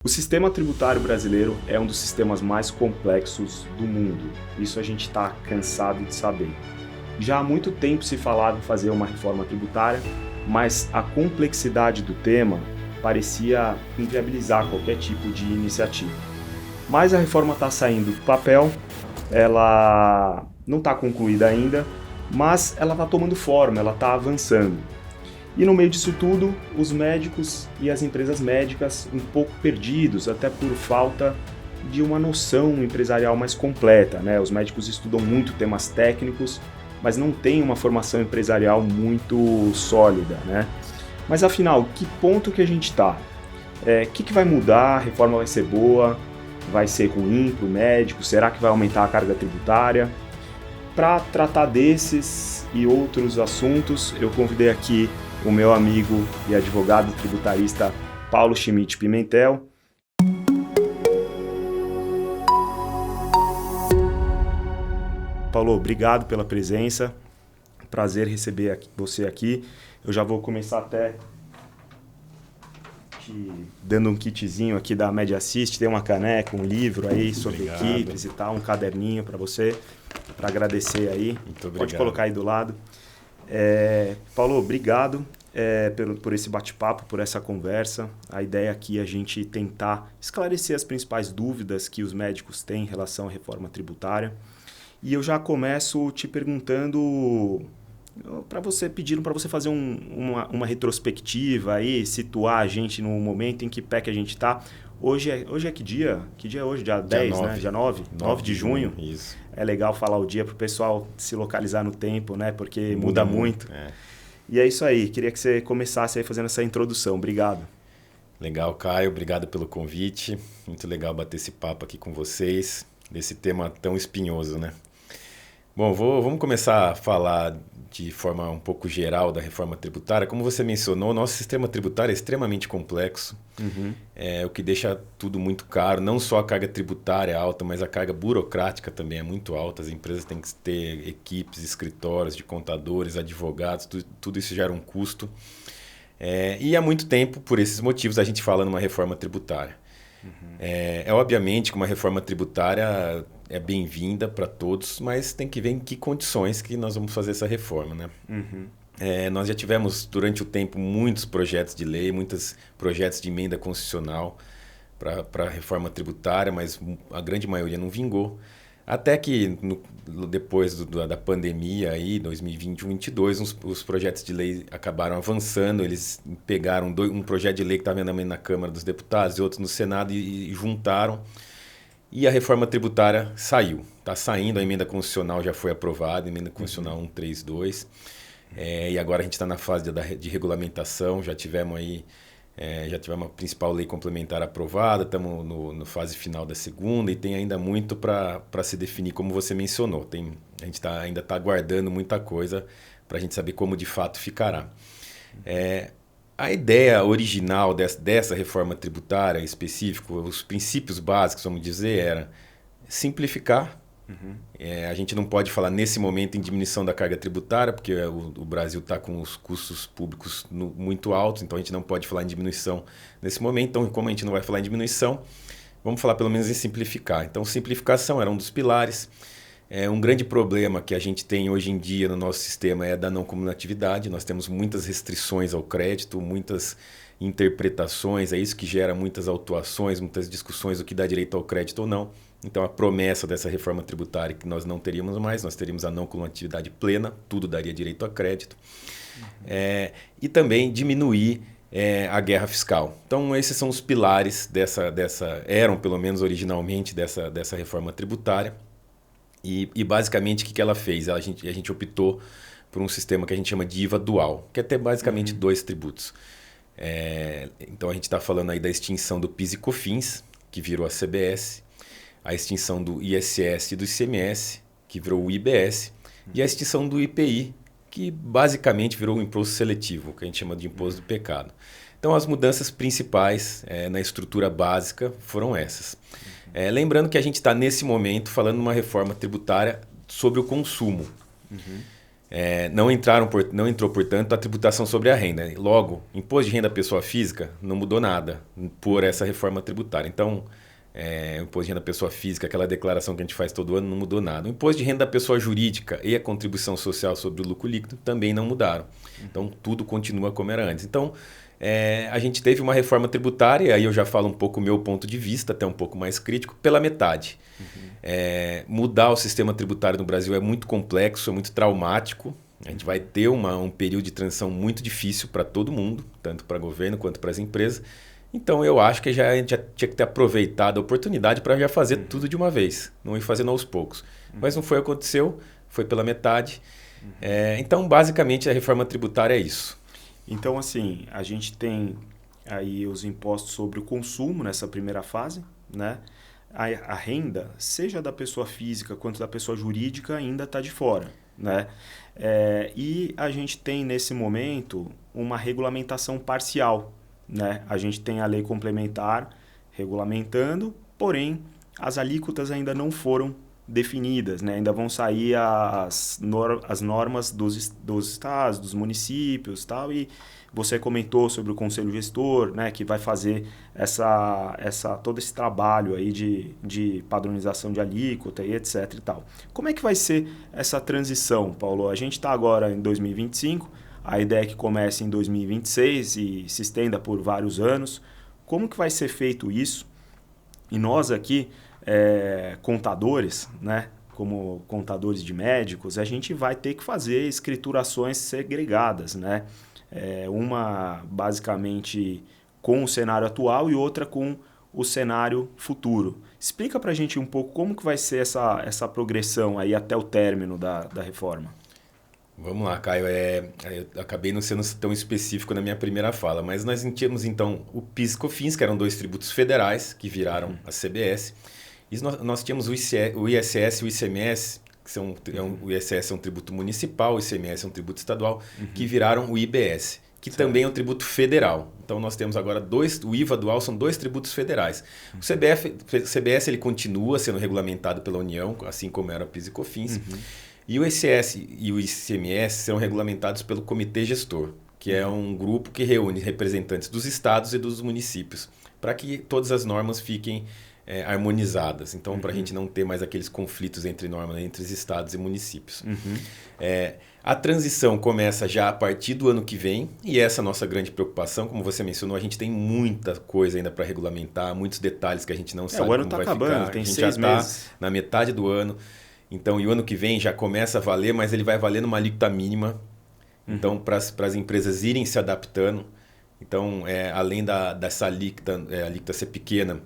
O sistema tributário brasileiro é um dos sistemas mais complexos do mundo. Isso a gente está cansado de saber. Já há muito tempo se falava em fazer uma reforma tributária, mas a complexidade do tema parecia inviabilizar qualquer tipo de iniciativa. Mas a reforma está saindo do papel, ela não está concluída ainda, mas ela está tomando forma, ela está avançando. E no meio disso tudo, os médicos e as empresas médicas um pouco perdidos, até por falta de uma noção empresarial mais completa, né? Os médicos estudam muito temas técnicos, mas não têm uma formação empresarial muito sólida, né? Mas afinal, que ponto que a gente está? O que vai mudar? A reforma vai ser boa? Vai ser ruim para o médico? Será que vai aumentar a carga tributária? Para tratar desses e outros assuntos, eu convidei aqui o meu amigo e advogado tributarista Paulo Schmidt Pimentel. Paulo, obrigado pela presença. Prazer receber você aqui. Eu já vou começar até dando um kitzinho aqui da Media Assist. Tem uma caneca, um livro aí sobre equipes e tal, um caderninho para você, para agradecer aí. Muito obrigado. Pode colocar aí do lado. Paulo, obrigado por esse bate-papo, por essa conversa. A ideia aqui é a gente tentar esclarecer as principais dúvidas que os médicos têm em relação à reforma tributária. E eu já começo te perguntando, pedindo para você fazer uma retrospectiva aí, situar a gente no momento em que pé que a gente está. Hoje é que dia? Que dia é hoje? Dia 10, 9. Né? Dia 9? 9 de junho. Isso. É legal falar o dia para o pessoal se localizar no tempo, né? Porque muda muito. É. E é isso aí. Queria que você começasse aí fazendo essa introdução. Obrigado. Legal, Caio. Obrigado pelo convite. Muito legal bater esse papo aqui com vocês, desse tema tão espinhoso, né? Bom, vamos começar a falar de forma um pouco geral da reforma tributária. Como você mencionou, o nosso sistema tributário é extremamente complexo, o que deixa tudo muito caro. Não só a carga tributária é alta, mas a carga burocrática também é muito alta. As empresas têm que ter equipes, escritórios de contadores, advogados, tudo isso gera um custo. E há muito tempo, por esses motivos, a gente fala numa reforma tributária. Obviamente que uma reforma tributária é bem-vinda para todos, mas tem que ver em que condições que nós vamos fazer essa reforma, né? Nós já tivemos durante o tempo muitos projetos de lei, muitos projetos de emenda constitucional para a reforma tributária, mas a grande maioria não vingou. Até que depois da pandemia, aí, 2021 e 2022, os projetos de lei acabaram avançando. Eles pegaram um projeto de lei que estava na Câmara dos Deputados e outros no Senado e juntaram. E a reforma tributária saiu. Está saindo, a emenda constitucional já foi aprovada, a emenda constitucional 132. E agora a gente está na fase de regulamentação, já tivemos a principal lei complementar aprovada, estamos na fase final da segunda e tem ainda muito para se definir, como você mencionou. A gente ainda está aguardando muita coisa para a gente saber como de fato ficará. A ideia original dessa reforma tributária específica, os princípios básicos, vamos dizer, era simplificar. A gente não pode falar nesse momento em diminuição da carga tributária, porque o Brasil está com os custos públicos muito altos, então a gente não pode falar em diminuição nesse momento. Então, como a gente não vai falar em diminuição, vamos falar pelo menos em simplificar. Então, simplificação era um dos pilares. Um grande problema que a gente tem hoje em dia no nosso sistema é da não cumulatividade. Nós temos muitas restrições ao crédito, muitas interpretações, é isso que gera muitas autuações, muitas discussões do que dá direito ao crédito ou não. Então, a promessa dessa reforma tributária é que nós não teríamos mais, nós teríamos a não cumulatividade plena, tudo daria direito a crédito. E também diminuir a guerra fiscal. Então, esses são os pilares eram pelo menos originalmente dessa reforma tributária. E basicamente, o que ela fez? A gente optou por um sistema que a gente chama de IVA dual, que é ter basicamente dois tributos. Então, a gente está falando aí da extinção do PIS e COFINS, que virou a CBS, a extinção do ISS e do ICMS, que virou o IBS, e a extinção do IPI, que basicamente virou o imposto seletivo, que a gente chama de imposto do pecado. Então, as mudanças principais na estrutura básica foram essas. Lembrando que a gente está, nesse momento, falando de uma reforma tributária sobre o consumo. Não entrou, portanto, a tributação sobre a renda. Logo, imposto de renda à pessoa física não mudou nada por essa reforma tributária. Então, o imposto de renda da pessoa física, aquela declaração que a gente faz todo ano, não mudou nada. O imposto de renda da pessoa jurídica e a contribuição social sobre o lucro líquido também não mudaram. Então, tudo continua como era antes. Então, a gente teve uma reforma tributária, e aí eu já falo um pouco o meu ponto de vista, até um pouco mais crítico, pela metade. Mudar o sistema tributário no Brasil é muito complexo, é muito traumático. A gente vai ter um período de transição muito difícil para todo mundo, tanto para o governo quanto para as empresas. Então, eu acho que a gente já tinha que ter aproveitado a oportunidade para já fazer tudo de uma vez, não ir fazendo aos poucos. Mas não foi o que aconteceu, foi pela metade. Então, basicamente, a reforma tributária é isso. Então, assim, a gente tem aí os impostos sobre o consumo nessa primeira fase, né? A renda, seja da pessoa física quanto da pessoa jurídica, ainda está de fora, né? E a gente tem, nesse momento, uma regulamentação parcial, né? A gente tem a lei complementar regulamentando, porém as alíquotas ainda não foram definidas, né? Ainda vão sair as normas dos estados, dos municípios, tal, e você comentou sobre o conselho gestor, né, que vai fazer todo esse trabalho aí de padronização de alíquota e etc e tal. Como é que vai ser essa transição, Paulo? A gente está agora em 2025, a ideia é que comece em 2026 e se estenda por vários anos. Como que vai ser feito isso? E nós aqui, contadores, né, como contadores de médicos, a gente vai ter que fazer escriturações segregadas, né? Uma basicamente com o cenário atual e outra com o cenário futuro. Explica para a gente um pouco como que vai ser essa progressão aí até o término da reforma. Vamos lá, Caio. Eu acabei não sendo tão específico na minha primeira fala, mas nós tínhamos então o PIS e COFINS, que eram 2 tributos federais que viraram a CBS. E nós tínhamos o ISS e o ICMS, o ISS é um tributo municipal, o ICMS é um tributo estadual, que viraram o IBS, que também é um tributo federal. Então nós temos agora o IVA dual, são 2 tributos federais. O CBS ele continua sendo regulamentado pela União, assim como era o PIS e COFINS. E o ISS e o ICMS são regulamentados pelo Comitê Gestor, que é um grupo que reúne representantes dos estados e dos municípios, para que todas as normas fiquem harmonizadas. Então, para a gente não ter mais aqueles conflitos entre normas entre os estados e municípios. A transição começa já a partir do ano que vem, e essa é a nossa grande preocupação. Como você mencionou, a gente tem muita coisa ainda para regulamentar, muitos detalhes que a gente não sabe como vai ficar. O ano está acabando, tem 6 meses. A gente já está na metade do ano. Então, e o ano que vem já começa a valer, mas ele vai valer numa alíquota mínima. Então, para as empresas irem se adaptando. Então, além dessa alíquota ser pequena,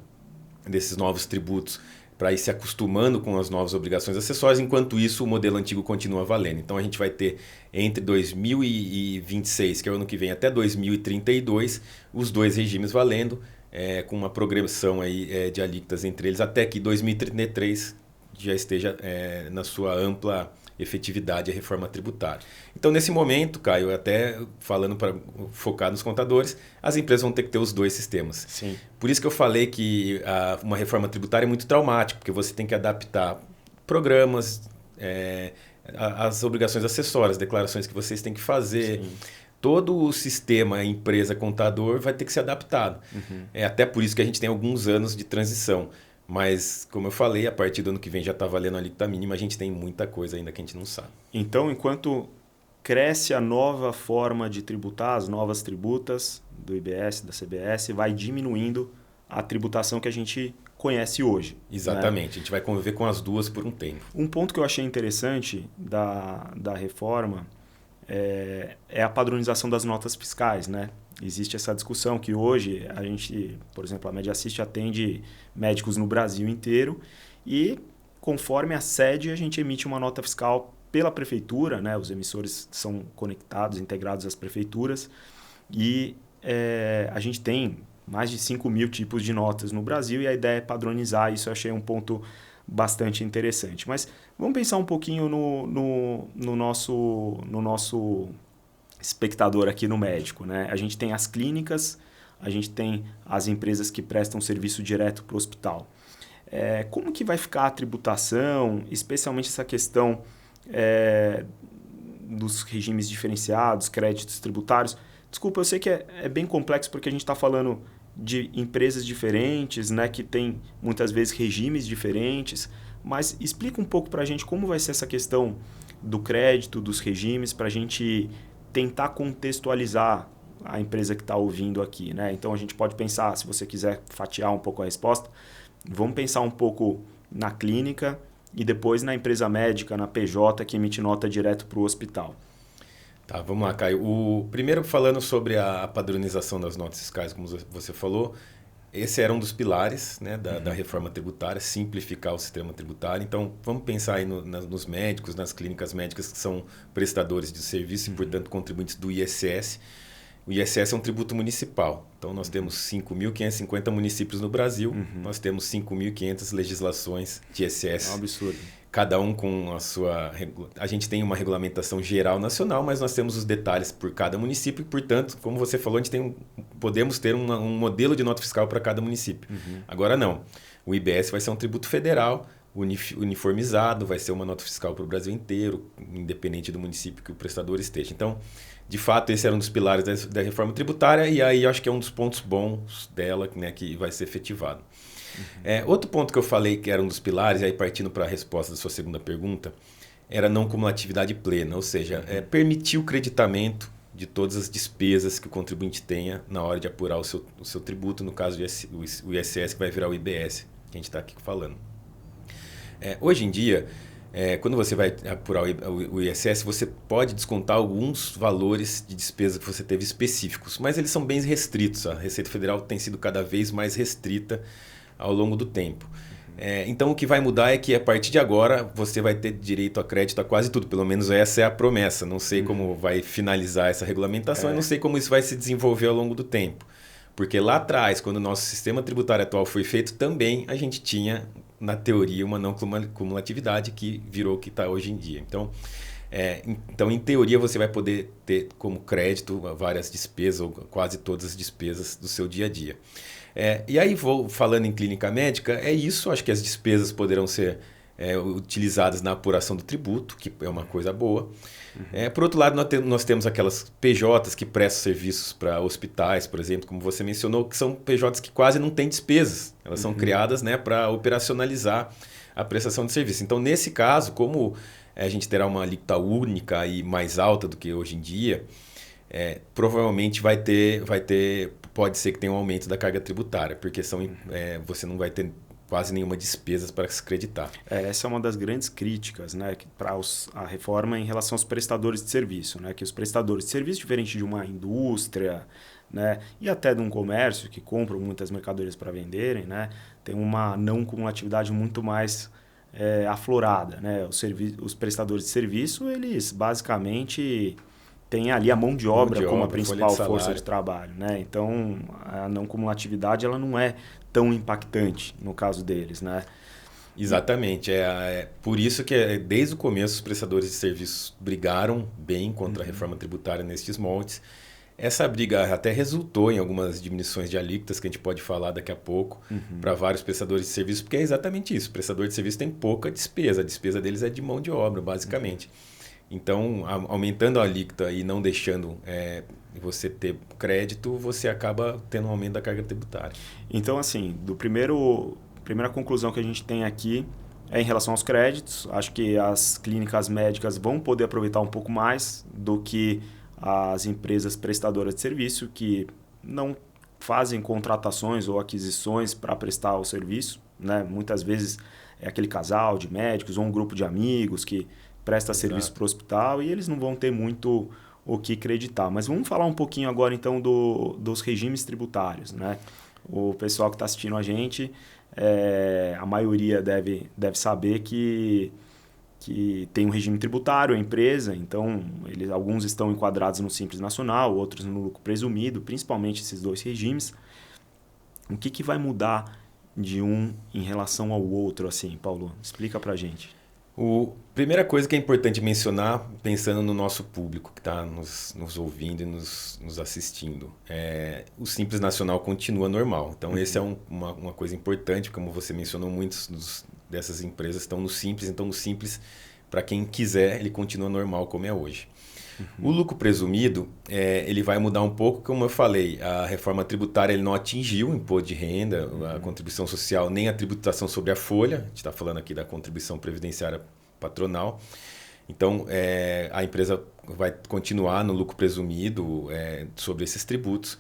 desses novos tributos, para ir se acostumando com as novas obrigações acessórias, enquanto isso o modelo antigo continua valendo. Então, a gente vai ter entre 2026, que é o ano que vem, até 2032, os 2 regimes valendo, com uma progressão aí, de alíquotas entre eles, até que 2033 já esteja na sua ampla efetividade a reforma tributária. Então, nesse momento, Caio, até falando para focar nos contadores, as empresas vão ter que ter os 2 sistemas. Sim. Por isso que eu falei que uma reforma tributária é muito traumática, porque você tem que adaptar programas, as obrigações acessórias, declarações que vocês têm que fazer. Sim. Todo o sistema empresa contador vai ter que ser adaptado. Até por isso que a gente tem alguns anos de transição. Mas, como eu falei, a partir do ano que vem já está valendo a alíquota mínima, a gente tem muita coisa ainda que a gente não sabe. Então, enquanto cresce a nova forma de tributar, as novas tributas do IBS, da CBS, vai diminuindo a tributação que a gente conhece hoje. Exatamente, né? A gente vai conviver com as duas por um tempo. Um ponto que eu achei interessante da reforma é a padronização das notas fiscais, né? Existe essa discussão que hoje a gente, por exemplo, a Mediassist atende médicos no Brasil inteiro e conforme a sede a gente emite uma nota fiscal pela prefeitura, né? Os emissores são conectados, integrados às prefeituras e a gente tem mais de 5.000 tipos de notas no Brasil e a ideia é padronizar isso. Eu achei um ponto bastante interessante. Mas vamos pensar um pouquinho no nosso espectador aqui no médico, né? A gente tem as clínicas, a gente tem as empresas que prestam serviço direto para o hospital. Como que vai ficar a tributação, especialmente essa questão dos regimes diferenciados, créditos tributários. Desculpa, eu sei que é bem complexo porque a gente está falando de empresas diferentes, né, que tem muitas vezes regimes diferentes, mas explica um pouco para a gente como vai ser essa questão do crédito, dos regimes, para a gente tentar contextualizar a empresa que está ouvindo aqui, né? Então a gente pode pensar, se você quiser fatiar um pouco a resposta, vamos pensar um pouco na clínica e depois na empresa médica, na PJ, que emite nota direto para o hospital. Tá, vamos lá, Caio. Primeiro falando sobre a padronização das notas fiscais, como você falou, esse era um dos pilares, né, da reforma tributária, simplificar o sistema tributário. Então, vamos pensar aí nos médicos, nas clínicas médicas que são prestadores de serviço e, portanto, contribuintes do ISS. O ISS é um tributo municipal. Então, nós temos 5.550 municípios no Brasil, nós temos 5.500 legislações de ISS. É um absurdo. Cada um com a sua... A gente tem uma regulamentação geral nacional, mas nós temos os detalhes por cada município e, portanto, como você falou, a gente podemos ter um modelo de nota fiscal para cada município. Agora não. O IBS vai ser um tributo federal, uniformizado, vai ser uma nota fiscal para o Brasil inteiro, independente do município que o prestador esteja. Então, de fato, esse era um dos pilares da reforma tributária e aí eu acho que é um dos pontos bons dela, né, que vai ser efetivado. Outro ponto que eu falei que era um dos pilares, aí partindo para a resposta da sua segunda pergunta, era a não cumulatividade plena, ou seja, permitir o creditamento de todas as despesas que o contribuinte tenha na hora de apurar o seu tributo, no caso o ISS, que vai virar o IBS, que a gente está aqui falando. Hoje em dia, quando você vai apurar o ISS, você pode descontar alguns valores de despesa que você teve específicos, mas eles são bem restritos. A Receita Federal tem sido cada vez mais restrita ao longo do tempo. Então, o que vai mudar é que, a partir de agora, você vai ter direito a crédito a quase tudo. Pelo menos essa é a promessa. Não sei como vai finalizar essa regulamentação e não sei como isso vai se desenvolver ao longo do tempo. Porque lá atrás, quando o nosso sistema tributário atual foi feito, também a gente tinha, na teoria, uma não cumulatividade que virou o que está hoje em dia. Então, em teoria, você vai poder ter como crédito várias despesas, ou quase todas as despesas do seu dia a dia. E aí, falando em clínica médica, é isso. Acho que as despesas poderão ser utilizadas na apuração do tributo, que é uma coisa boa. Por outro lado, nós temos aquelas PJs que prestam serviços para hospitais, por exemplo, como você mencionou, que são PJs que quase não têm despesas. Elas são criadas, né, para operacionalizar a prestação de serviço. Então, nesse caso, como a gente terá uma alíquota única e mais alta do que hoje em dia, provavelmente pode ser que tenha um aumento da carga tributária, porque você não vai ter quase nenhuma despesa para se creditar. Essa é uma das grandes críticas, né, para a reforma em relação aos prestadores de serviço, né, que os prestadores de serviço, diferente de uma indústria, né, e até de um comércio que compram muitas mercadorias para venderem, né, tem uma não cumulatividade muito mais aflorada, né? Os prestadores de serviço, eles basicamente têm ali a mão de obra como a principal força de trabalho, né? Então, a não cumulatividade ela não é tão impactante no caso deles, né? Exatamente. Por isso que desde o começo os prestadores de serviços brigaram bem contra a reforma tributária nestes moldes. Essa briga até resultou em algumas diminuições de alíquotas, que a gente pode falar daqui a pouco, para vários prestadores de serviço, porque é exatamente isso. O prestador de serviço tem pouca despesa, a despesa deles é de mão de obra, basicamente. Então, aumentando a alíquota e não deixando você ter crédito, você acaba tendo um aumento da carga tributária. Então, assim, primeira conclusão que a gente tem aqui é em relação aos créditos. Acho que as clínicas médicas vão poder aproveitar um pouco mais do que as empresas prestadoras de serviço que não fazem contratações ou aquisições para prestar o serviço, né? Muitas vezes é aquele casal de médicos ou um grupo de amigos que presta serviço para o hospital e eles não vão ter muito o que creditar. Mas vamos falar um pouquinho agora então dos regimes tributários, né? O pessoal que está assistindo a gente, a maioria deve saber que tem um regime tributário, a empresa, então alguns estão enquadrados no Simples Nacional, outros no lucro presumido, principalmente esses dois regimes. O que vai mudar de um em relação ao outro, assim, Paulo? Explica pra gente. Primeira coisa que é importante mencionar, pensando no nosso público que está nos ouvindo e nos assistindo, o Simples Nacional continua normal. Então, esse é uma coisa importante, como você mencionou, muitas dessas empresas estão no Simples. Então, no Simples, para quem quiser, ele continua normal como é hoje. O lucro presumido, ele vai mudar um pouco, como eu falei, a reforma tributária ele não atingiu o imposto de renda, a contribuição social, nem a tributação sobre a folha. A gente está falando aqui da contribuição previdenciária patronal. Então, a empresa vai continuar no lucro presumido sobre esses tributos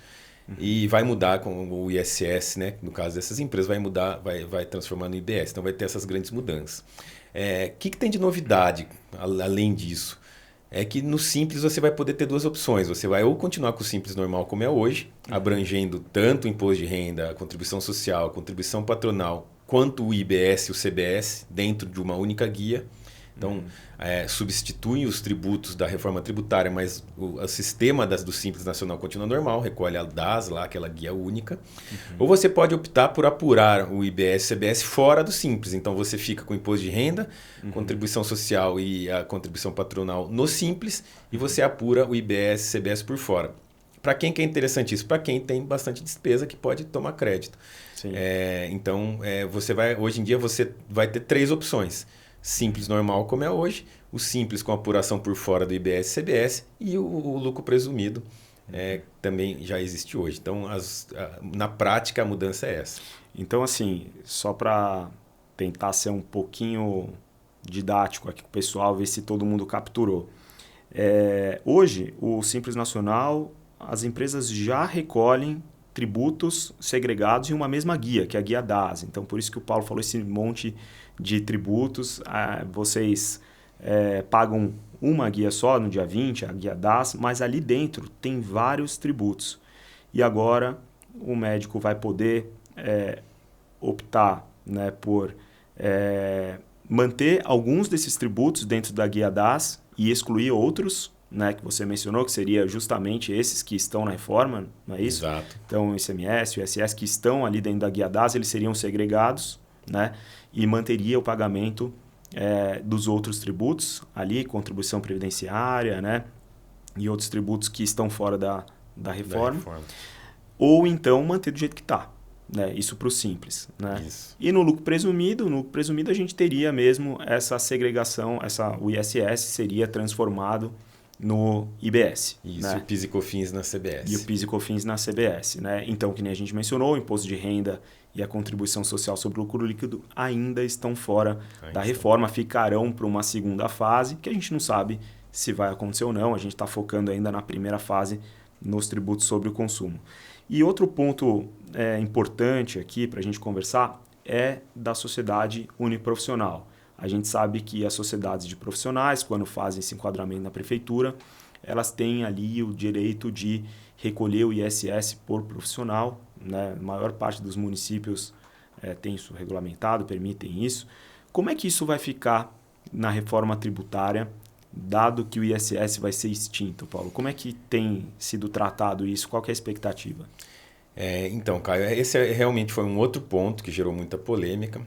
e vai mudar com o ISS, né? No caso dessas empresas, vai mudar, vai transformar no IBS. Então, vai ter essas grandes mudanças. O que tem de novidade além disso? É que no Simples você vai poder ter duas opções. Você vai ou continuar com o Simples normal como é hoje, abrangendo tanto o imposto de renda, a contribuição social, a contribuição patronal, quanto o IBS e o CBS dentro de uma única guia. Então, substitui os tributos da reforma tributária, mas o sistema do Simples Nacional continua normal, recolhe a DAS, lá, aquela guia única. Ou você pode optar por apurar o IBS e CBS fora do Simples. Então, você fica com o imposto de renda, contribuição social e a contribuição patronal no Simples, e você apura o IBS e CBS por fora. Para quem que é interessante isso? Para quem tem bastante despesa que pode tomar crédito. Então, hoje em dia você vai ter 3 opções. Simples normal como é hoje, o Simples com apuração por fora do IBS e CBS e o lucro presumido também já existe hoje. Então, na prática, a mudança é essa. Então, assim, só para tentar ser um pouquinho didático aqui com o pessoal, ver se todo mundo capturou. Hoje, o Simples Nacional, as empresas já recolhem tributos segregados em uma mesma guia, que é a guia DAS. Então, por isso que o Paulo falou esse monte de tributos. Vocês pagam uma guia só no dia 20, a guia DAS, mas ali dentro tem vários tributos. E agora o médico vai poder optar, né, por manter alguns desses tributos dentro da guia DAS e excluir outros, né, que você mencionou, que seria justamente esses que estão na reforma, não é isso? Exato. Então, o ICMS, o ISS, que estão ali dentro da guia DAS, eles seriam segregados, né, e manteria o pagamento dos outros tributos, ali, contribuição previdenciária, né, e outros tributos que estão fora da reforma. Ou então manter do jeito que está. Né? Isso para o Simples. Né? Isso. E no lucro presumido a gente teria mesmo essa segregação, o ISS seria transformado no IBS. Isso, né? o PIS e COFINS na CBS. E o PIS e COFINS na CBS. Né? Então, que nem a gente mencionou, o imposto de renda e a contribuição social sobre o lucro líquido ainda estão fora da reforma, ficarão para uma segunda fase, que a gente não sabe se vai acontecer ou não. A gente está focando ainda na primeira fase, nos tributos sobre o consumo. E outro ponto importante aqui para a gente conversar é da sociedade uniprofissional. A gente sabe que as sociedades de profissionais, quando fazem esse enquadramento na prefeitura, elas têm ali o direito de recolher o ISS por profissional. Né? A maior parte dos municípios tem isso regulamentado, permitem isso. Como é que isso vai ficar na reforma tributária, dado que o ISS vai ser extinto, Paulo? Como é que tem sido tratado isso? Qual que é a expectativa? Então, Caio, esse realmente foi um outro ponto que gerou muita polêmica,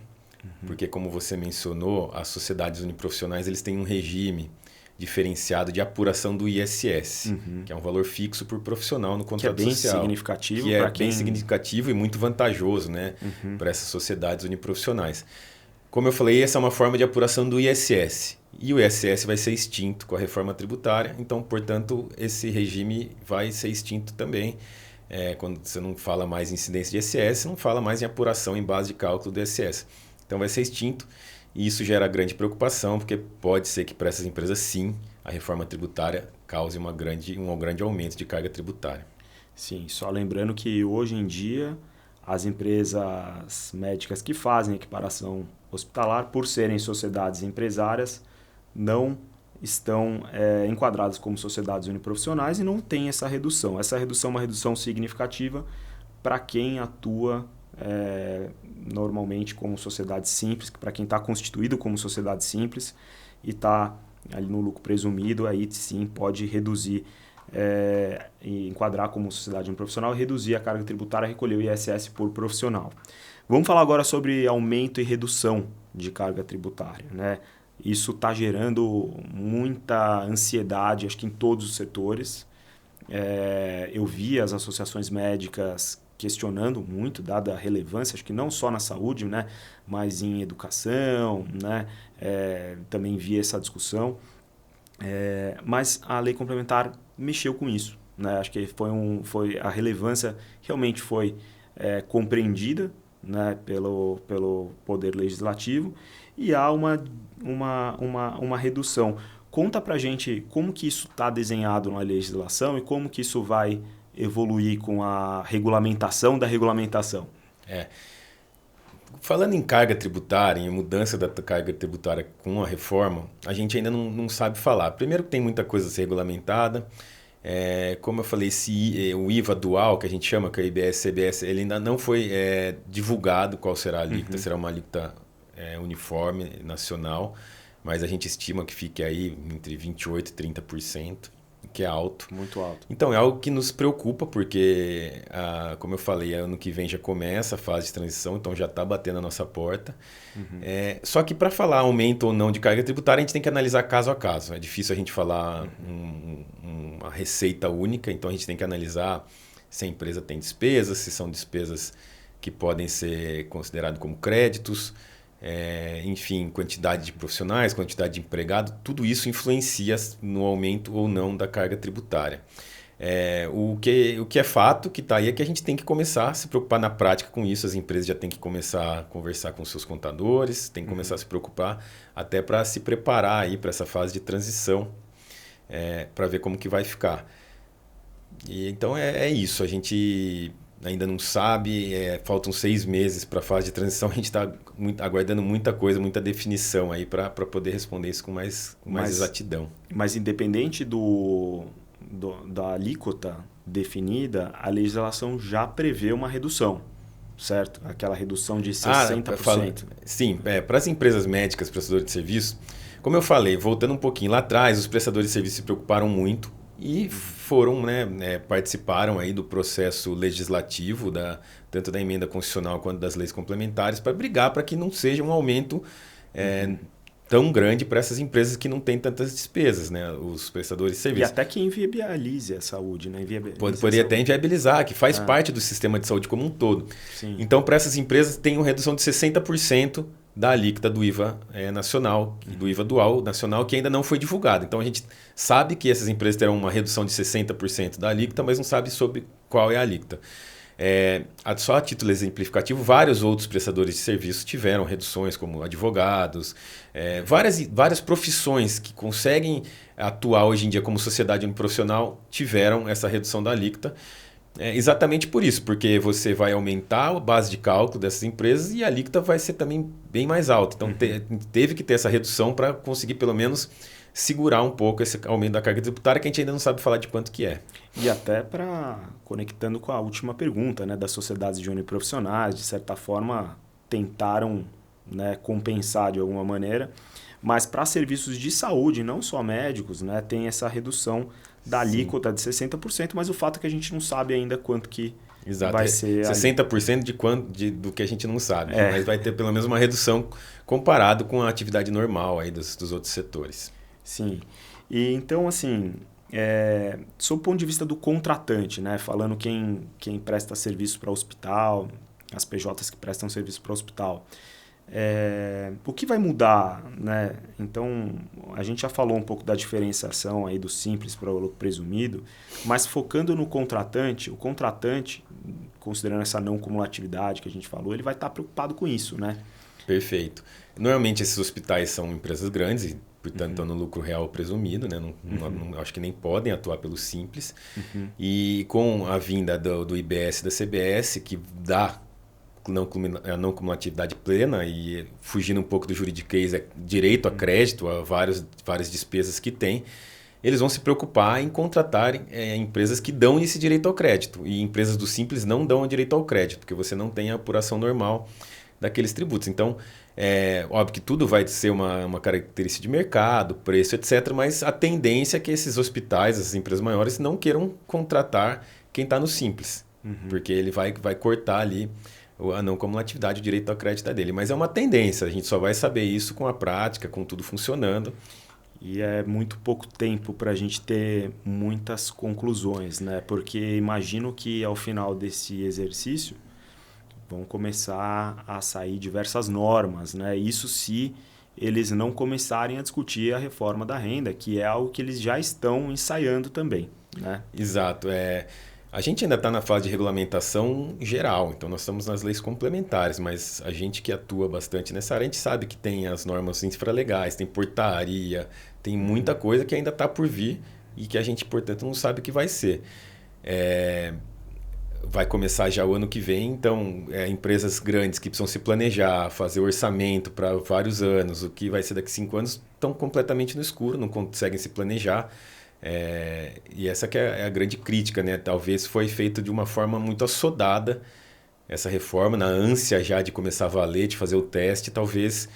porque, como você mencionou, as sociedades uniprofissionais eles têm um regime diferenciado de apuração do ISS, que é um valor fixo por profissional no contrato social. Significativo que é bem significativo e muito vantajoso, né, para essas sociedades uniprofissionais. Como eu falei, essa é uma forma de apuração do ISS. E o ISS vai ser extinto com a reforma tributária, então, portanto, esse regime vai ser extinto também. Quando você não fala mais em incidência de ISS, não fala mais em apuração em base de cálculo do ISS. Então vai ser extinto e isso gera grande preocupação, porque pode ser que para essas empresas, sim, a reforma tributária cause um grande aumento de carga tributária. Sim, só lembrando que hoje em dia as empresas médicas que fazem equiparação hospitalar, por serem sociedades empresárias, não estão enquadradas como sociedades uniprofissionais e não tem essa redução. Essa redução é uma redução significativa para quem atua normalmente como sociedade simples, para quem está constituído como sociedade simples e está ali no lucro presumido, aí sim pode reduzir e enquadrar como sociedade uniprofissional e reduzir a carga tributária, recolher o ISS por profissional. Vamos falar agora sobre aumento e redução de carga tributária, né? Isso está gerando muita ansiedade, acho que em todos os setores. Eu vi as associações médicas questionando muito, dada a relevância, acho que não só na saúde, né, mas em educação, né, também vi essa discussão. Mas a lei complementar mexeu com isso, né? Acho que a relevância realmente foi compreendida, né, pelo Poder Legislativo, e há uma redução. Conta pra gente como que isso está desenhado na legislação e como que isso vai evoluir com a regulamentação da regulamentação. Falando em carga tributária, em mudança da carga tributária com a reforma, a gente ainda não sabe falar. Primeiro que tem muita coisa a ser regulamentada. Como eu falei, o IVA dual, que a gente chama, que é o IBS e CBS, ele ainda não foi divulgado qual será a alíquota. Será uma alíquota uniforme, nacional, mas a gente estima que fique aí entre 28% e 30%, que é alto. Muito alto. Então, é algo que nos preocupa, porque, como eu falei, ano que vem já começa a fase de transição, então já está batendo a nossa porta. Só que para falar aumento ou não de carga tributária, a gente tem que analisar caso a caso. É difícil a gente falar uma receita única, então a gente tem que analisar se a empresa tem despesas, se são despesas que podem ser consideradas como créditos, enfim, quantidade de profissionais, quantidade de empregado, tudo isso influencia no aumento ou não da carga tributária. O que é fato, que está aí, é que a gente tem que começar a se preocupar na prática com isso. As empresas já têm que começar a conversar com seus contadores, têm que começar a se preocupar até para se preparar aí para essa fase de transição, para ver como que vai ficar. Então é isso, a gente ainda não sabe, faltam 6 meses para a fase de transição, a gente está aguardando muita coisa, muita definição aí para poder responder isso com mais exatidão. Mas independente da alíquota definida, a legislação já prevê uma redução, certo? Aquela redução de 60%. Sim, para as empresas médicas, prestadores de serviço, como eu falei, voltando um pouquinho lá atrás, os prestadores de serviço se preocuparam muito e foram, participaram aí do processo legislativo, tanto da emenda constitucional quanto das leis complementares, para brigar para que não seja um aumento tão grande para essas empresas que não têm tantas despesas, né? Os prestadores de serviço. E até que inviabilize a saúde, né? Poderia até inviabilizar, que faz parte do sistema de saúde como um todo. Sim. Então, para essas empresas, tem uma redução de 60% da alíquota do IVA nacional, do IVA dual nacional, que ainda não foi divulgado. Então, a gente sabe que essas empresas terão uma redução de 60% da alíquota, mas não sabe sobre qual é a alíquota. Só a título exemplificativo, vários outros prestadores de serviço tiveram reduções, como advogados, várias profissões que conseguem atuar hoje em dia como sociedade uniprofissional tiveram essa redução da alíquota. Exatamente por isso, porque você vai aumentar a base de cálculo dessas empresas e a alíquota vai ser também bem mais alta. Então, teve que ter essa redução para conseguir, pelo menos, segurar um pouco esse aumento da carga tributária, que a gente ainda não sabe falar de quanto que é. E até conectando com a última pergunta, né, das sociedades de uniprofissionais, de certa forma, tentaram, né, compensar de alguma maneira, mas para serviços de saúde, não só médicos, né, tem essa redução da alíquota de 60%, mas o fato é que a gente não sabe ainda quanto que vai ser... 60% do que a gente não sabe, mas vai ter pelo menos uma redução comparado com a atividade normal aí dos outros setores. Sim. E então, assim, sob o ponto de vista do contratante, né, falando quem presta serviço para hospital, as PJs que prestam serviço para hospital, o que vai mudar, né? Então, a gente já falou um pouco da diferenciação aí do simples para o lucro presumido, mas focando no contratante, o contratante, considerando essa não cumulatividade que a gente falou, ele vai estar preocupado com isso, né? Perfeito. Normalmente esses hospitais são empresas grandes e, portanto, estão no lucro real presumido, né? Não, acho que nem podem atuar pelo simples. E com a vinda do IBS e da CBS, que dá a não cumulatividade plena e fugindo um pouco do juridiquês, direito a crédito, a várias despesas que tem, eles vão se preocupar em contratar empresas que dão esse direito ao crédito. E empresas do simples não dão o direito ao crédito, porque você não tem a apuração normal daqueles tributos. Então, óbvio que tudo vai ser uma característica de mercado, preço, etc. Mas a tendência é que esses hospitais, essas empresas maiores, não queiram contratar quem está no simples. Porque ele vai cortar ali a não cumulatividade, o direito ao crédito dele. Mas é uma tendência, a gente só vai saber isso com a prática, com tudo funcionando. E é muito pouco tempo para a gente ter muitas conclusões, né? Porque imagino que ao final desse exercício vão começar a sair diversas normas, né? Isso se eles não começarem a discutir a reforma da renda, que é algo que eles já estão ensaiando também, né? Exato. A gente ainda está na fase de regulamentação geral, então nós estamos nas leis complementares, mas a gente que atua bastante nessa área, a gente sabe que tem as normas infralegais, tem portaria, tem muita coisa que ainda está por vir e que a gente, portanto, não sabe o que vai ser. Vai começar já o ano que vem, então empresas grandes que precisam se planejar, fazer orçamento para vários anos, o que vai ser daqui a 5 anos, estão completamente no escuro, não conseguem se planejar. E essa que é a grande crítica, né? Talvez foi feito de uma forma muito assodada essa reforma, na ânsia já de começar a valer, de fazer o teste, talvez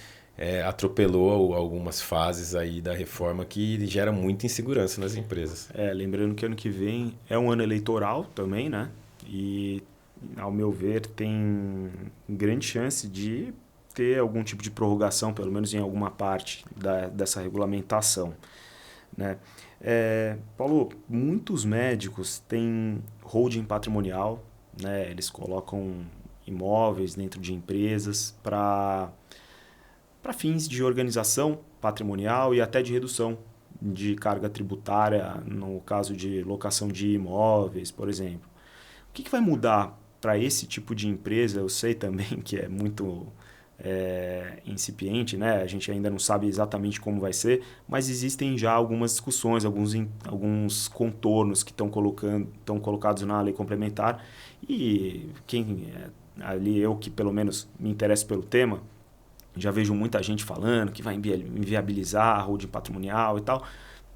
atropelou algumas fases aí da reforma que gera muita insegurança nas empresas. Lembrando que ano que vem é um ano eleitoral também, né? E, ao meu ver, tem grande chance de ter algum tipo de prorrogação, pelo menos em alguma parte dessa regulamentação, né? Paulo, muitos médicos têm holding patrimonial, né? Eles colocam imóveis dentro de empresas para fins de organização patrimonial e até de redução de carga tributária, no caso de locação de imóveis, por exemplo. O que vai mudar para esse tipo de empresa? Eu sei também que é muito incipiente, né? A gente ainda não sabe exatamente como vai ser, mas existem já algumas discussões, alguns contornos que estão colocados na lei complementar. E ali eu que pelo menos me interesso pelo tema, já vejo muita gente falando que vai inviabilizar a holding patrimonial e tal.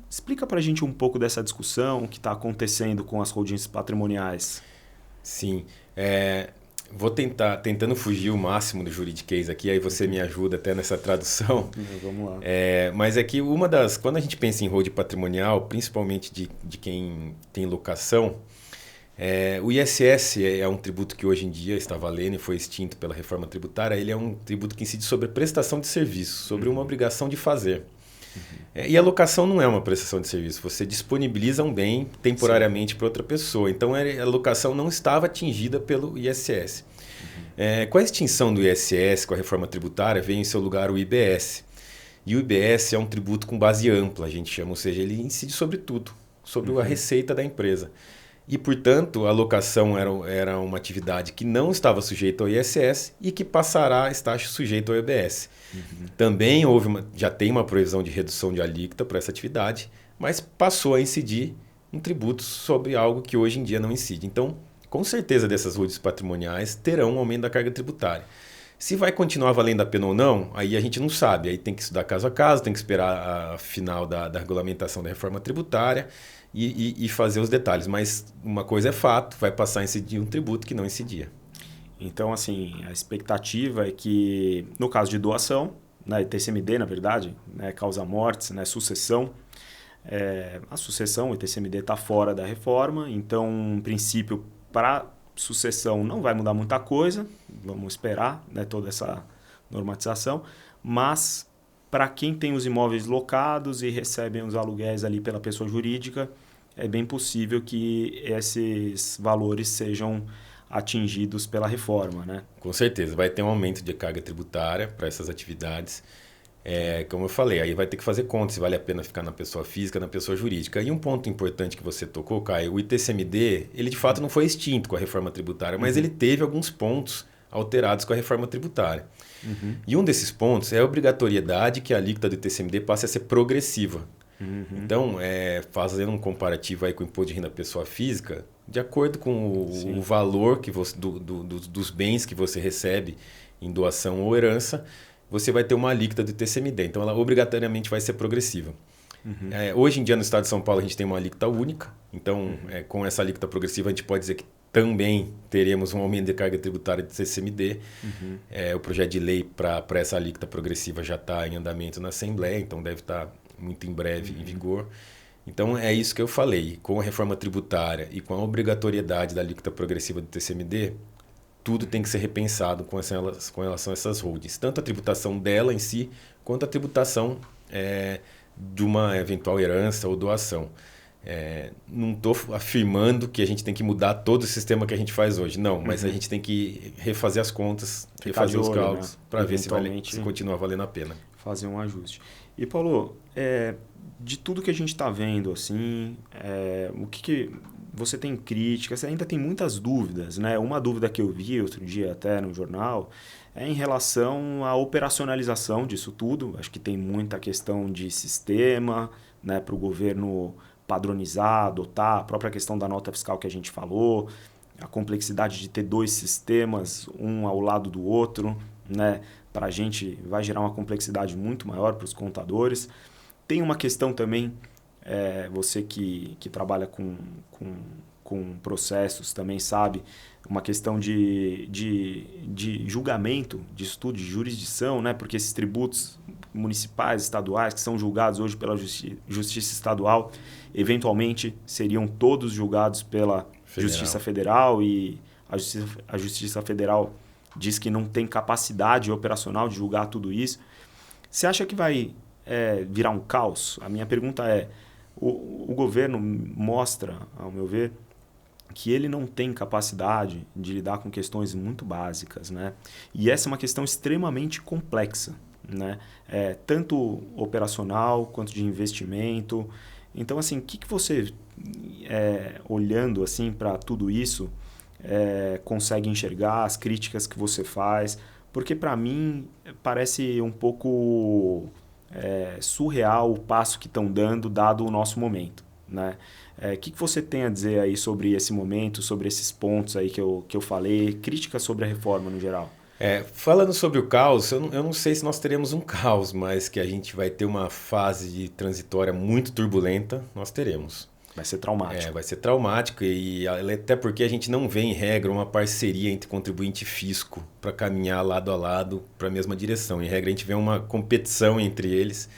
Explica para a gente um pouco dessa discussão, o que está acontecendo com as holdings patrimoniais. Sim, vou tentando fugir o máximo do juridiquês aqui, aí você me ajuda até nessa tradução. Vamos lá. Mas é que quando a gente pensa em holding patrimonial, principalmente de quem tem locação, o ISS é um tributo que hoje em dia está valendo e foi extinto pela reforma tributária. Ele é um tributo que incide sobre prestação de serviço, sobre uma obrigação de fazer. E a locação não é uma prestação de serviço. Você disponibiliza um bem temporariamente para outra pessoa. Então, a locação não estava atingida pelo ISS. Com a extinção do ISS, com a reforma tributária, veio em seu lugar o IBS. E o IBS é um tributo com base ampla, a gente chama. Ou seja, ele incide sobre tudo, sobre a receita da empresa. E, portanto, a locação era uma atividade que não estava sujeita ao ISS e que passará a estar sujeita ao IBS. Também já tem uma provisão de redução de alíquota para essa atividade, mas passou a incidir um tributo sobre algo que hoje em dia não incide. Então, com certeza, dessas holdings patrimoniais terão um aumento da carga tributária. Se vai continuar valendo a pena ou não, aí a gente não sabe. Aí tem que estudar caso a caso, tem que esperar a final da regulamentação da reforma tributária e fazer os detalhes. Mas uma coisa é fato, vai passar a incidir um tributo que não incidia. Então, assim, a expectativa é que, no caso de doação, né, TCMD, na verdade, né, causa mortes, né, sucessão, a sucessão, o ITCMD está fora da reforma, então, em princípio, para sucessão não vai mudar muita coisa, vamos esperar, né, toda essa normatização, mas para quem tem os imóveis locados e recebem os aluguéis ali pela pessoa jurídica, é bem possível que esses valores sejam atingidos pela reforma, né? Com certeza, vai ter um aumento de carga tributária para essas atividades. Como eu falei, aí vai ter que fazer conta se vale a pena ficar na pessoa física, na pessoa jurídica. E um ponto importante que você tocou, Caio, o ITCMD, ele de fato não foi extinto com a reforma tributária, mas ele teve alguns pontos alterados com a reforma tributária. E um desses pontos é a obrigatoriedade que a alíquota do ITCMD passe a ser progressiva. Então, fazendo um comparativo aí com o imposto de renda da pessoa física, de acordo com o valor que dos bens que você recebe em doação ou herança, você vai ter uma alíquota do ITCMD. Então, ela obrigatoriamente vai ser progressiva. Hoje em dia, no estado de São Paulo, a gente tem uma alíquota única. Então, com essa alíquota progressiva, a gente pode dizer que também teremos um aumento de carga tributária do ITCMD. O projeto de lei para essa alíquota progressiva já está em andamento na Assembleia, então deve estar muito em breve em vigor. Então, é isso que eu falei. Com a reforma tributária e com a obrigatoriedade da alíquota progressiva do ITCMD, tudo tem que ser repensado com relação a essas holdings. Tanto a tributação dela em si, quanto a tributação de uma eventual herança ou doação. Não estou afirmando que a gente tem que mudar todo o sistema que a gente faz hoje. Não, mas a gente tem que refazer as contas, refazer os cálculos, né? Para ver se continua valendo a pena. Fazer um ajuste. E, Paulo, de tudo que a gente está vendo, assim, o que você tem críticas? Você ainda tem muitas dúvidas, né? Uma dúvida que eu vi outro dia até no jornal é em relação à operacionalização disso tudo. Acho que tem muita questão de sistema, né, para o governo padronizar, adotar, a própria questão da nota fiscal que a gente falou, a complexidade de ter 2 sistemas, um ao lado do outro, né, para a gente vai gerar uma complexidade muito maior para os contadores. Tem uma questão também, você que trabalha com processos também sabe, uma questão de julgamento, de estudo, de jurisdição, né, porque esses tributos municipais, estaduais, que são julgados hoje pela Justiça Estadual, eventualmente seriam todos julgados pela Justiça Federal, e a Justiça Federal diz que não tem capacidade operacional de julgar tudo isso. Você acha que vai virar um caos? A minha pergunta é, o governo mostra, ao meu ver, que ele não tem capacidade de lidar com questões muito básicas, né? E essa é uma questão extremamente complexa, né? Tanto operacional quanto de investimento. Então, assim, o que você, olhando assim para tudo isso, consegue enxergar as críticas que você faz? Porque, para mim, parece um pouco surreal o passo que estão dado o nosso momento, né? O que você tem a dizer aí sobre esse momento, sobre esses pontos aí que eu falei, críticas sobre a reforma no geral? Falando sobre o caos, eu não sei se nós teremos um caos, mas que a gente vai ter uma fase de transitória muito turbulenta, nós teremos. Vai ser traumático. Vai ser traumático e até porque a gente não vê em regra uma parceria entre contribuinte e fisco para caminhar lado a lado para a mesma direção. Em regra a gente vê uma competição entre eles.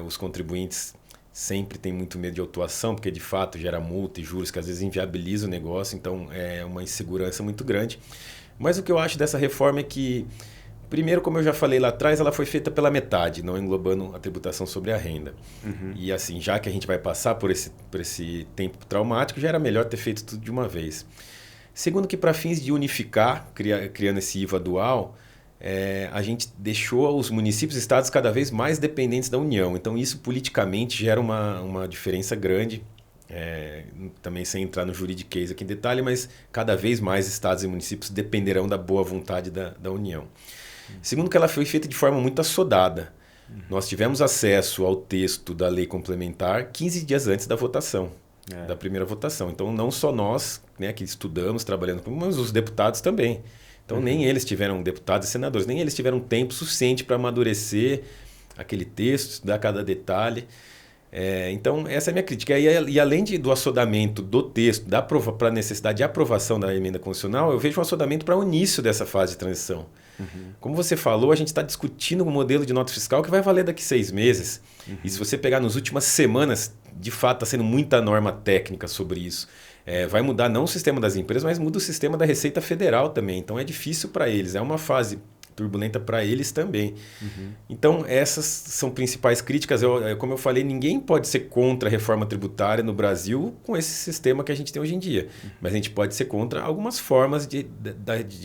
Os contribuintes sempre têm muito medo de autuação, porque de fato gera multa e juros que às vezes inviabiliza o negócio, então é uma insegurança muito grande. Mas o que eu acho dessa reforma é que, primeiro, como eu já falei lá atrás, ela foi feita pela metade, não englobando a tributação sobre a renda. E assim, já que a gente vai passar por esse tempo traumático, já era melhor ter feito tudo de uma vez. Segundo, que para fins de unificar, criando esse IVA dual, a gente deixou os municípios e estados cada vez mais dependentes da União. Então isso politicamente gera uma diferença grande. Também sem entrar no juridiquês aqui em detalhe, mas cada vez mais estados e municípios dependerão da boa vontade da União. Segundo, que ela foi feita de forma muito assodada. Nós tivemos acesso ao texto da lei complementar 15 dias antes da votação, da primeira votação. Então, não só nós, né, que estudamos, trabalhando, mas os deputados também. Então, nem eles tiveram, deputados e senadores, nem eles tiveram tempo suficiente para amadurecer aquele texto, estudar cada detalhe. Então, essa é a minha crítica. E além do assodamento do texto, para a necessidade de aprovação da emenda constitucional, eu vejo um assodamento para o início dessa fase de transição. Como você falou, a gente está discutindo um modelo de nota fiscal que vai valer daqui 6 meses. E se você pegar nas últimas semanas, de fato está sendo muita norma técnica sobre isso. Vai mudar não o sistema das empresas, mas muda o sistema da Receita Federal também. Então é difícil para eles, é uma fase turbulenta para eles também. Então essas são principais críticas. Como eu falei, ninguém pode ser contra a reforma tributária no Brasil com esse sistema que a gente tem hoje em dia. Mas a gente pode ser contra algumas formas de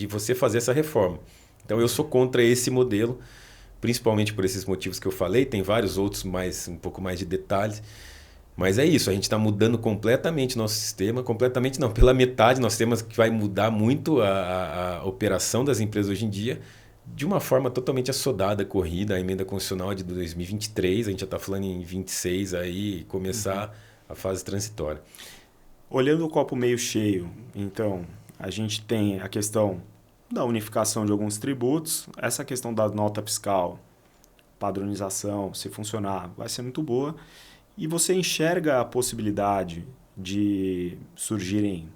você fazer essa reforma. Então eu sou contra esse modelo, principalmente por esses motivos que eu falei. Tem vários outros, um pouco mais de detalhes. Mas é isso, a gente está mudando completamente nosso sistema, completamente não, pela metade nós temos que vai mudar muito a operação das empresas hoje em dia, de uma forma totalmente assodada, corrida. A emenda constitucional é de 2023, a gente já está falando em 26 aí, começar a fase transitória. Olhando o copo meio cheio, então, a gente tem a questão da unificação de alguns tributos, essa questão da nota fiscal, padronização, se funcionar, vai ser muito boa. E você enxerga a possibilidade de surgirem,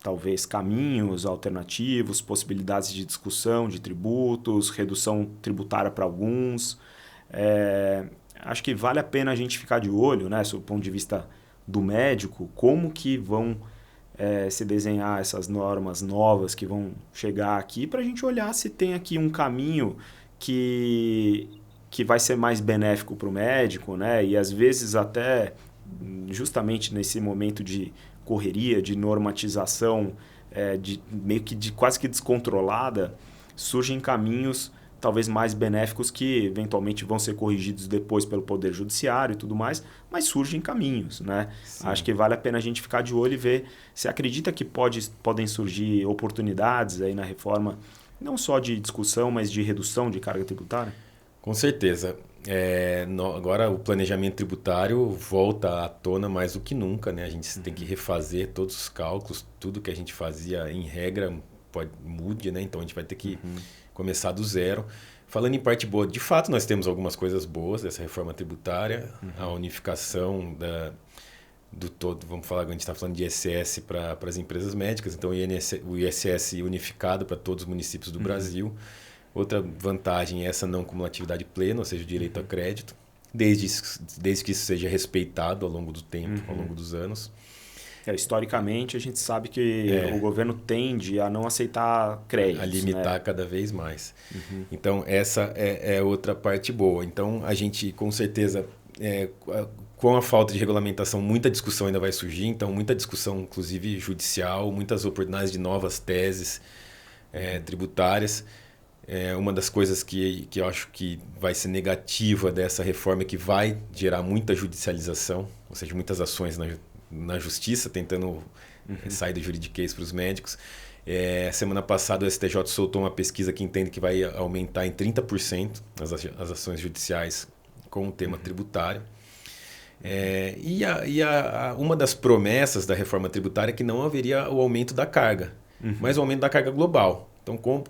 talvez, caminhos alternativos, possibilidades de discussão de tributos, redução tributária para alguns. Acho que vale a pena a gente ficar de olho, né, do ponto de vista do médico, como que vão se desenhar essas normas novas que vão chegar aqui, para a gente olhar se tem aqui um caminho que que vai ser mais benéfico para o médico, né? E às vezes até justamente nesse momento de correria, de normatização, meio que quase que descontrolada, surgem caminhos talvez mais benéficos que eventualmente vão ser corrigidos depois pelo Poder Judiciário e tudo mais, mas surgem caminhos, né? Sim. Acho que vale a pena a gente ficar de olho e ver se acredita que podem surgir oportunidades aí na reforma, não só de discussão, mas de redução de carga tributária? Com certeza. Agora o planejamento tributário volta à tona mais do que nunca, né? A gente tem que refazer todos os cálculos, tudo que a gente fazia em regra mude, né? Então a gente vai ter que começar do zero. Falando em parte boa, de fato nós temos algumas coisas boas dessa reforma tributária, a unificação do todo, vamos falar, a gente está falando de ISS para as empresas médicas, então o ISS unificado para todos os municípios do Brasil. Outra vantagem é essa não cumulatividade plena, ou seja, o direito a crédito, desde que isso seja respeitado ao longo do tempo, ao longo dos anos. Historicamente, a gente sabe que o governo tende a não aceitar créditos. A limitar cada vez mais. Então, essa é outra parte boa. Então, a gente, com certeza, com a falta de regulamentação, muita discussão ainda vai surgir. Então, muita discussão, inclusive judicial, muitas oportunidades de novas teses tributárias. Uma das coisas que eu acho que vai ser negativa dessa reforma é que vai gerar muita judicialização, ou seja, muitas ações na justiça tentando sair do juridiquês para os médicos. Semana passada o STJ soltou uma pesquisa que entende que vai aumentar em 30% as ações judiciais com o tema tributário. Uma das promessas da reforma tributária é que não haveria o aumento da carga, mas o aumento da carga global. Então,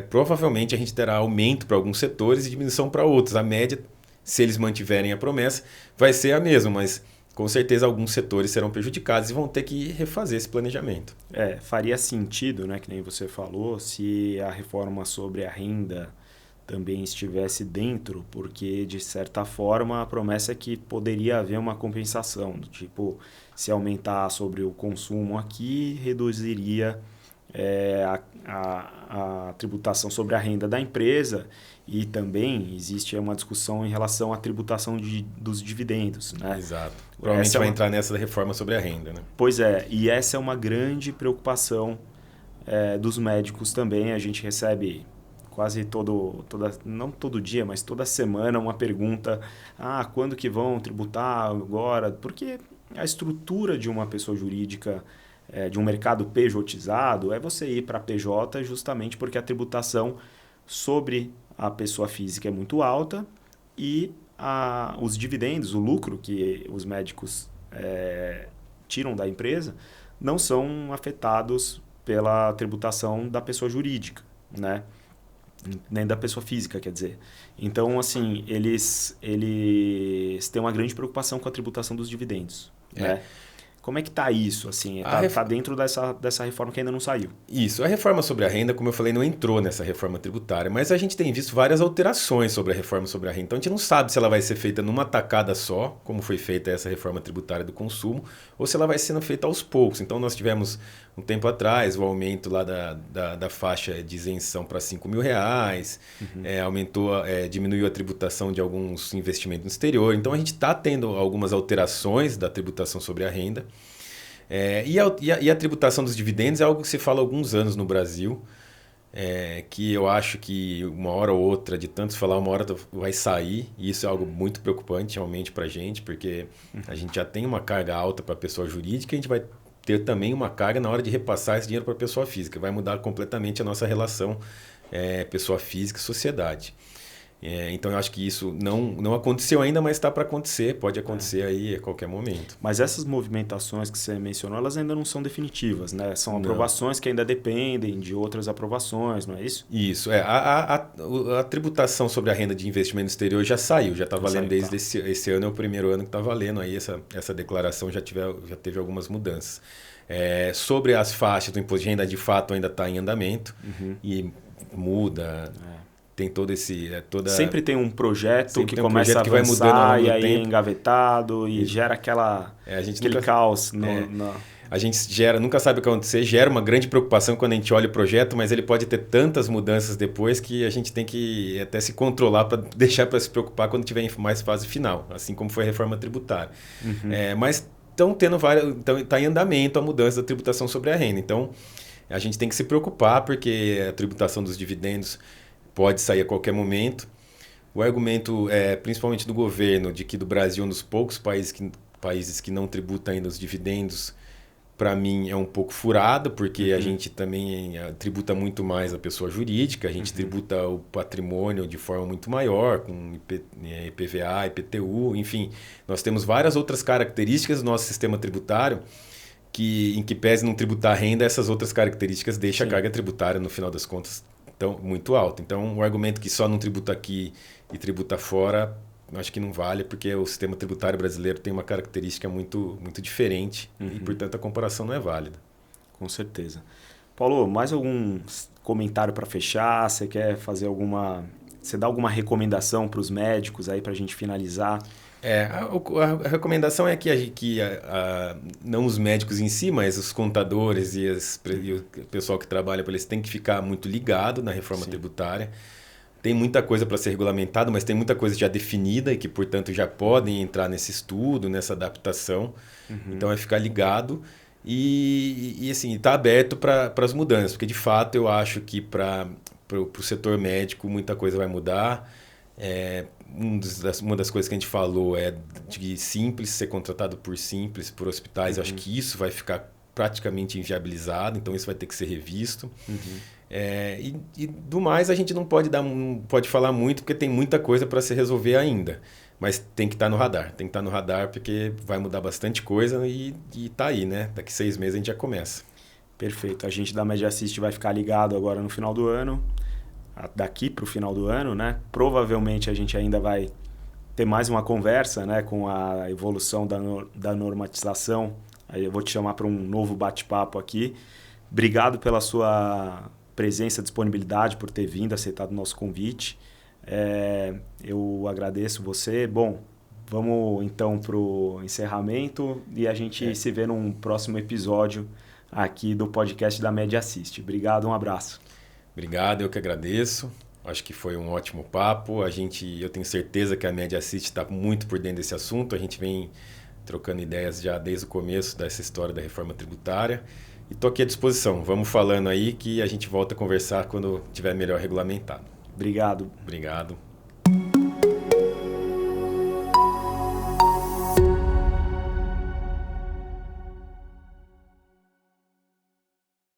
provavelmente a gente terá aumento para alguns setores e diminuição para outros. A média, se eles mantiverem a promessa, vai ser a mesma, mas com certeza alguns setores serão prejudicados e vão ter que refazer esse planejamento. Faria sentido, né, que nem você falou, se a reforma sobre a renda também estivesse dentro, porque de certa forma a promessa é que poderia haver uma compensação, do tipo, se aumentar sobre o consumo aqui, reduziria a tributação sobre a renda da empresa, e também existe uma discussão em relação à tributação dos dividendos, né? Exato. Provavelmente vai entrar nessa reforma sobre a renda, né? Pois é, e essa é uma grande preocupação dos médicos também. A gente recebe quase não todo dia, mas toda semana uma pergunta: quando que vão tributar agora? Porque a estrutura de uma pessoa jurídica, de um mercado pejotizado, é você ir para PJ justamente porque a tributação sobre a pessoa física é muito alta e os dividendos, o lucro que os médicos tiram da empresa não são afetados pela tributação da pessoa jurídica, né? Nem da pessoa física, quer dizer. Então, assim, eles têm uma grande preocupação com a tributação dos dividendos, né? Como é que está isso? Assim, tá dentro dessa reforma que ainda não saiu. Isso. A reforma sobre a renda, como eu falei, não entrou nessa reforma tributária, mas a gente tem visto várias alterações sobre a reforma sobre a renda. Então, a gente não sabe se ela vai ser feita numa tacada só, como foi feita essa reforma tributária do consumo, ou se ela vai sendo feita aos poucos. Então, nós tivemos, um tempo atrás, o aumento lá da faixa de isenção para R$ 5.000, diminuiu a tributação de alguns investimentos no exterior. Então, a gente está tendo algumas alterações da tributação sobre a renda. E a tributação dos dividendos é algo que se fala há alguns anos no Brasil, que eu acho que uma hora ou outra, de tanto falar, uma hora vai sair, e isso é algo muito preocupante realmente para a gente, porque a gente já tem uma carga alta para a pessoa jurídica, e a gente vai ter também uma carga na hora de repassar esse dinheiro para a pessoa física. Vai mudar completamente a nossa relação pessoa física e sociedade. Então, eu acho que isso não aconteceu ainda, mas está para acontecer. Pode acontecer aí a qualquer momento. Mas essas movimentações que você mencionou, elas ainda não são definitivas, né? São aprovações que ainda dependem de outras aprovações, não é isso? Isso. A tributação sobre a renda de investimento exterior já saiu, já está valendo desde esse ano, é o primeiro ano que está valendo. Aí essa declaração já teve algumas mudanças. Sobre as faixas do imposto de renda, de fato, ainda está em andamento e muda... Tem todo esse... Sempre tem um projeto que começa a avançar, vai mudando e aí é engavetado e gera aquele caos. a gente nunca sabe o que vai acontecer, gera uma grande preocupação quando a gente olha o projeto, mas ele pode ter tantas mudanças depois que a gente tem que até se controlar para deixar para se preocupar quando tiver mais fase final, assim como foi a reforma tributária. Mas estão tendo está em andamento a mudança da tributação sobre a renda. Então, a gente tem que se preocupar porque a tributação dos dividendos pode sair a qualquer momento. O argumento, principalmente do governo, de que do Brasil é um dos poucos países que não tributa ainda os dividendos, para mim é um pouco furado, porque a gente também tributa muito mais a pessoa jurídica, a gente tributa o patrimônio de forma muito maior, com IPVA, IPTU, enfim. Nós temos várias outras características do nosso sistema tributário que, em que pese não tributar a renda, essas outras características deixam a carga tributária, no final das contas, muito alta. Então, o argumento que só não tributa aqui e tributa fora, acho que não vale, porque o sistema tributário brasileiro tem uma característica muito, muito diferente e, portanto, a comparação não é válida. Com certeza. Paulo, mais algum comentário para fechar? Você quer fazer Você dá alguma recomendação para os médicos aí para a gente finalizar? A recomendação é que não os médicos em si, mas os contadores e o pessoal que trabalha para eles têm que ficar muito ligado na reforma tributária. Tem muita coisa para ser regulamentado, mas tem muita coisa já definida e que, portanto, já podem entrar nesse estudo, nessa adaptação. Então, é ficar ligado e assim, estar aberto para as mudanças, porque, de fato, eu acho que para o setor médico muita coisa vai mudar. Uma das coisas que a gente falou é de Simples ser contratado por Simples, por hospitais. Eu acho que isso vai ficar praticamente inviabilizado, então isso vai ter que ser revisto. E do mais a gente não pode falar muito, porque tem muita coisa para se resolver ainda. Mas tem que estar no radar, porque vai mudar bastante coisa e está aí, né? Daqui 6 meses a gente já começa. Perfeito. A gente da Media Assist vai ficar ligado agora no final do ano. Daqui para o final do ano, né? Provavelmente a gente ainda vai ter mais uma conversa, né, com a evolução da normatização. Aí eu vou te chamar para um novo bate-papo aqui. Obrigado pela sua presença, disponibilidade, por ter vindo, aceitado o nosso convite. Eu agradeço você. Bom, vamos então para o encerramento e a gente se vê num próximo episódio aqui do podcast da Media Assist. Obrigado, um abraço. Obrigado, eu que agradeço. Acho que foi um ótimo papo. Eu tenho certeza que a Media Assist está muito por dentro desse assunto. A gente vem trocando ideias já desde o começo dessa história da reforma tributária. E estou aqui à disposição. Vamos falando aí que a gente volta a conversar quando tiver melhor regulamentado. Obrigado. Obrigado.